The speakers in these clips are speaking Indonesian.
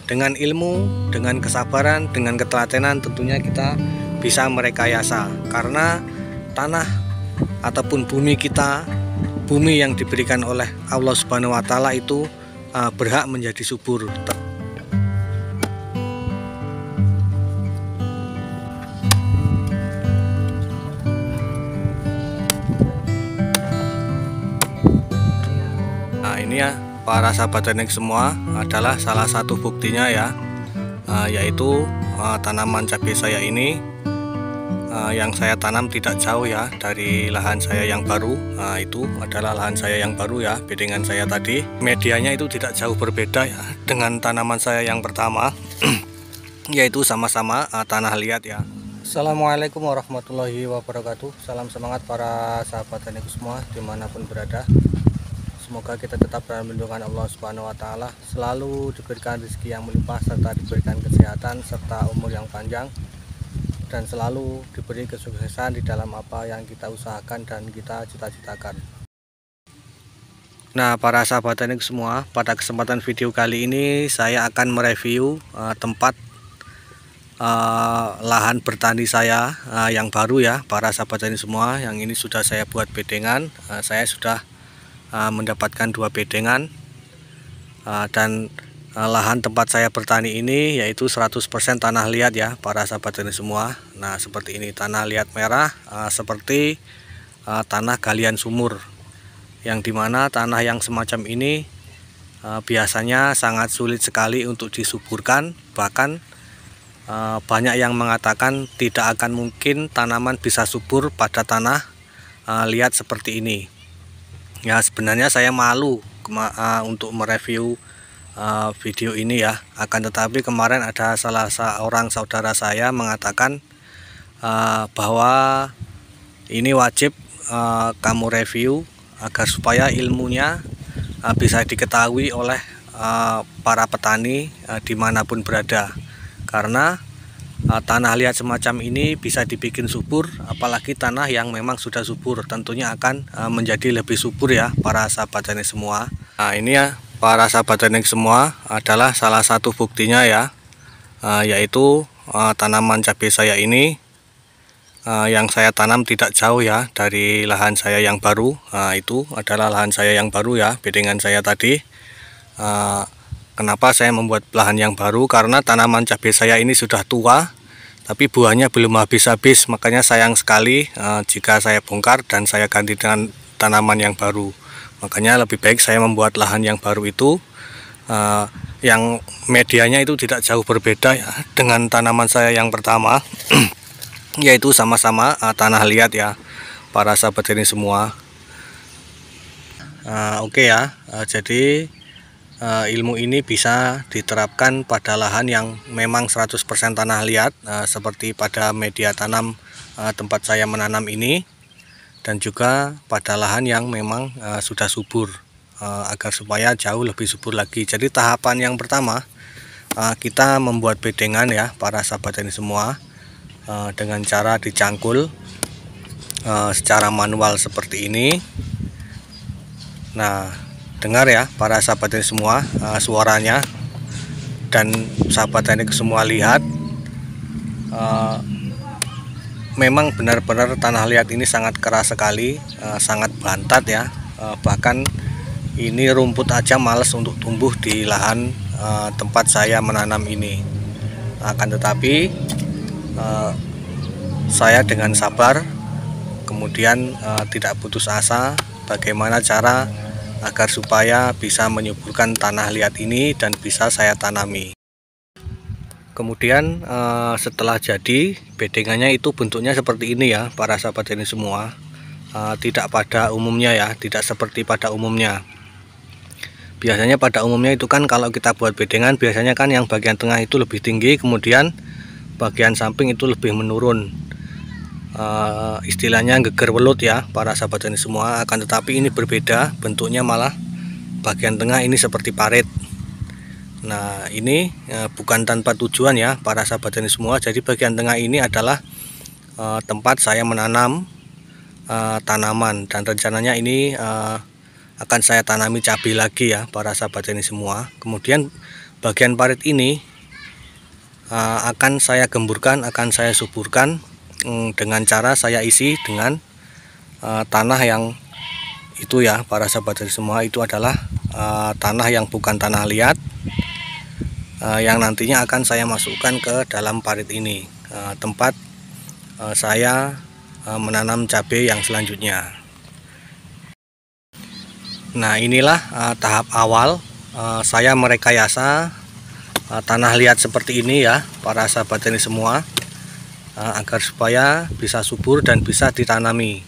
dengan ilmu, dengan kesabaran, dengan ketelatenan tentunya kita bisa merekayasa, karena tanah ataupun bumi kita, bumi yang diberikan oleh Allah Subhanahu wa Ta'ala itu berhak menjadi subur. Nah, ini ya para sahabat teknik semua, adalah salah satu buktinya ya, yaitu tanaman cabai saya ini yang saya tanam tidak jauh ya dari lahan saya yang baru. Itu adalah lahan saya yang baru ya, bedengan saya tadi. Medianya itu tidak jauh berbeda ya dengan tanaman saya yang pertama, yaitu sama-sama tanah liat ya. Assalamualaikum warahmatullahi wabarakatuh. Salam semangat para sahabat teknik semua dimanapun berada. Semoga kita tetap dalam lindungan Allah Subhanahu wa Ta'ala, selalu diberikan rezeki yang melimpah, serta diberikan kesehatan serta umur yang panjang, dan selalu diberi kesuksesan di dalam apa yang kita usahakan dan kita cita-citakan. Nah, para sahabat teknik semua, pada kesempatan video kali ini saya akan mereview tempat lahan bertani saya yang baru ya, para sahabat teknik semua. Yang ini sudah saya buat bedengan, saya sudah mendapatkan 2 bedengan, dan lahan tempat saya bertani ini yaitu 100% tanah liat ya para sahabat teknik semua. Nah, seperti ini tanah liat merah, seperti tanah galian sumur, yang dimana tanah yang semacam ini biasanya sangat sulit sekali untuk disuburkan. Bahkan banyak yang mengatakan tidak akan mungkin tanaman bisa subur pada tanah liat seperti ini. Ya, sebenarnya saya malu untuk mereview video ini ya. Akan tetapi kemarin ada salah seorang saudara saya mengatakan bahwa ini wajib kamu review agar supaya ilmunya bisa diketahui oleh para petani dimanapun berada. Karena tanah liat semacam ini bisa dibikin subur, apalagi tanah yang memang sudah subur tentunya akan menjadi lebih subur ya para sahabat teknik semua. Nah, ini ya para sahabat teknik semua, adalah salah satu buktinya ya, yaitu tanaman cabai saya ini yang saya tanam tidak jauh ya dari lahan saya yang baru. Itu adalah lahan saya yang baru ya, bedengan saya tadi. Kenapa saya membuat lahan yang baru? Karena tanaman cabai saya ini sudah tua, tapi buahnya belum habis-habis. Makanya sayang sekali jika saya bongkar dan saya ganti dengan tanaman yang baru. Makanya lebih baik saya membuat lahan yang baru itu, yang medianya itu tidak jauh berbeda ya dengan tanaman saya yang pertama, yaitu sama-sama tanah liat ya para sahabat ini semua. Oke ya, jadi ilmu ini bisa diterapkan pada lahan yang memang 100% tanah liat, seperti pada media tanam tempat saya menanam ini, dan juga pada lahan yang memang sudah subur, agar supaya jauh lebih subur lagi. Jadi tahapan yang pertama, kita membuat bedengan ya para sahabat ini semua, dengan cara dicangkul secara manual seperti ini. Nah, dengar ya para sahabat teknik semua suaranya, dan sahabat teknik semua lihat, memang benar-benar tanah liat ini sangat keras sekali, sangat bantat ya. Bahkan ini rumput aja males untuk tumbuh di lahan tempat saya menanam ini. Akan tetapi saya dengan sabar, kemudian tidak putus asa bagaimana cara agar supaya bisa menyuburkan tanah liat ini dan bisa saya tanami. Kemudian setelah jadi, bedengannya itu bentuknya seperti ini ya para sahabat ini semua. Tidak pada umumnya ya, tidak seperti pada umumnya. Biasanya pada umumnya itu kan kalau kita buat bedengan, biasanya kan yang bagian tengah itu lebih tinggi, kemudian bagian samping itu lebih menurun. Istilahnya geger welut ya para sahabat ini semua. Akan tetapi ini berbeda, bentuknya malah bagian tengah ini seperti parit. Nah, ini bukan tanpa tujuan ya para sahabat ini semua. Jadi bagian tengah ini adalah tempat saya menanam tanaman, dan rencananya ini akan saya tanami cabai lagi ya para sahabat ini semua. Kemudian bagian parit ini akan saya gemburkan, akan saya suburkan dengan cara saya isi dengan tanah yang itu ya, para sahabat tani semua, itu adalah tanah yang bukan tanah liat, yang nantinya akan saya masukkan ke dalam parit ini, tempat saya menanam cabai yang selanjutnya. Nah, inilah tahap awal saya merekayasa tanah liat seperti ini ya, para sahabat tani semua, agar supaya bisa subur dan bisa ditanami.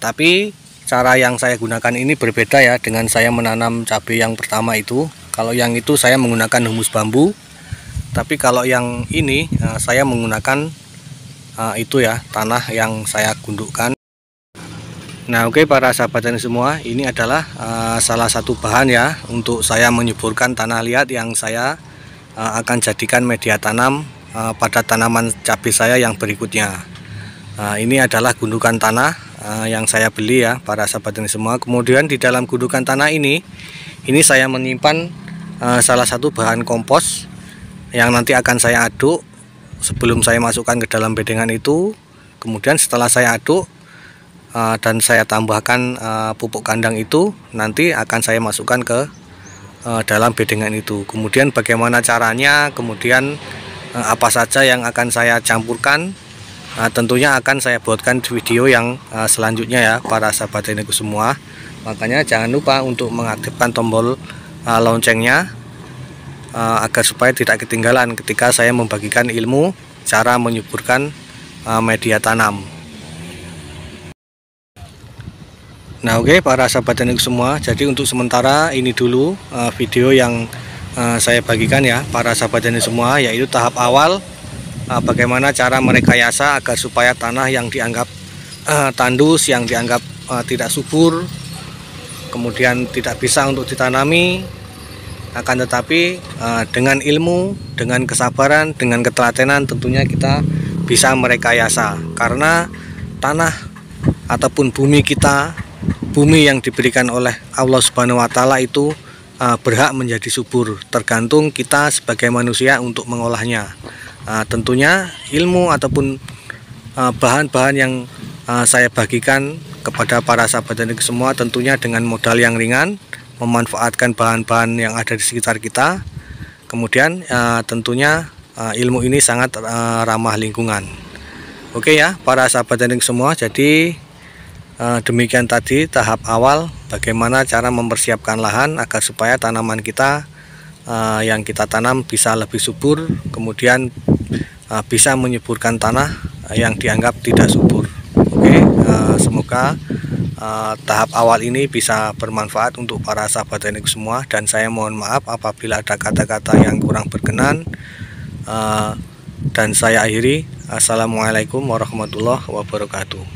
Tapi cara yang saya gunakan ini berbeda ya dengan saya menanam cabai yang pertama itu. Kalau yang itu saya menggunakan humus bambu, tapi kalau yang ini saya menggunakan itu ya, tanah yang saya gundukkan. Nah, oke para sahabat tani semua, ini adalah salah satu bahan ya untuk saya menyuburkan tanah liat yang saya akan jadikan media tanam pada tanaman cabai saya yang berikutnya. Ini adalah gundukan tanah yang saya beli ya para sahabat tani semua. Kemudian di dalam gundukan tanah ini saya menyimpan salah satu bahan kompos yang nanti akan saya aduk sebelum saya masukkan ke dalam bedengan itu. Kemudian setelah saya aduk dan saya tambahkan pupuk kandang itu, nanti akan saya masukkan ke dalam bedengan itu. Kemudian bagaimana caranya, kemudian apa saja yang akan saya campurkan, tentunya akan saya buatkan video yang selanjutnya ya para sahabat taniku semua. Makanya jangan lupa untuk mengaktifkan tombol loncengnya agar supaya tidak ketinggalan ketika saya membagikan ilmu cara menyuburkan media tanam. Nah, oke para sahabat tani semua, jadi untuk sementara ini dulu video yang saya bagikan ya para sahabat tani semua, yaitu tahap awal bagaimana cara merekayasa agar supaya tanah yang dianggap tandus, yang dianggap tidak subur, kemudian tidak bisa untuk ditanami, akan tetapi dengan ilmu, dengan kesabaran, dengan ketelatenan tentunya kita bisa merekayasa, karena tanah ataupun bumi kita, bumi yang diberikan oleh Allah Subhanahu wa Ta'ala itu berhak menjadi subur, tergantung kita sebagai manusia untuk mengolahnya. Tentunya ilmu ataupun bahan-bahan yang saya bagikan kepada para sahabat tani semua tentunya dengan modal yang ringan, memanfaatkan bahan-bahan yang ada di sekitar kita. Kemudian tentunya ilmu ini sangat ramah lingkungan. Oke ya para sahabat tani semua, jadi demikian tadi tahap awal bagaimana cara mempersiapkan lahan agar supaya tanaman kita yang kita tanam bisa lebih subur, kemudian bisa menyuburkan tanah yang dianggap tidak subur. Oke, semoga tahap awal ini bisa bermanfaat untuk para sahabat tani semua, dan saya mohon maaf apabila ada kata-kata yang kurang berkenan, dan saya akhiri. Assalamualaikum warahmatullahi wabarakatuh.